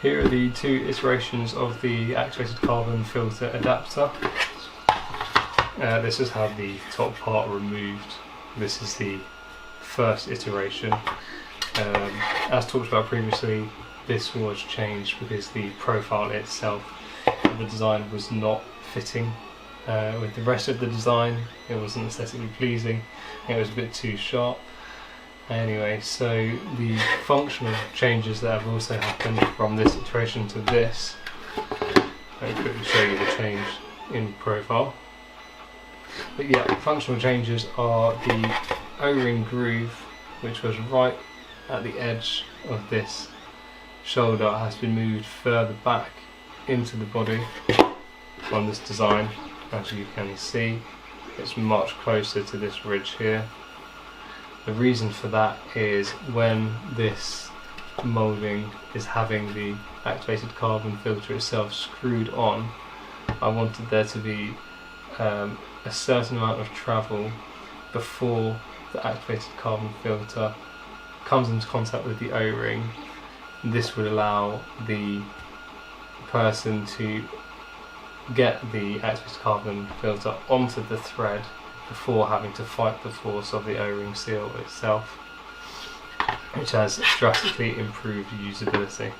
Here are the two iterations of the activated carbon filter adapter. This has had the top part removed. This is the first iteration. As talked about previously, this was changed because the profile itself of the design was not fitting with the rest of the design. It wasn't aesthetically pleasing, it was a bit too sharp. Anyway, so the functional changes that have also happened from this iteration to this, I'll quickly show you the change in profile. But yeah, functional changes are the O-ring groove, which was right at the edge of this shoulder, has been moved further back into the body on this design. As you can see, it's much closer to this ridge here. The reason for that is when this moulding is having the activated carbon filter itself screwed on, I wanted there to be a certain amount of travel before the activated carbon filter comes into contact with the O-ring. This would allow the person to get the activated carbon filter onto the thread before having to fight the force of the O-ring seal itself, which has drastically improved usability.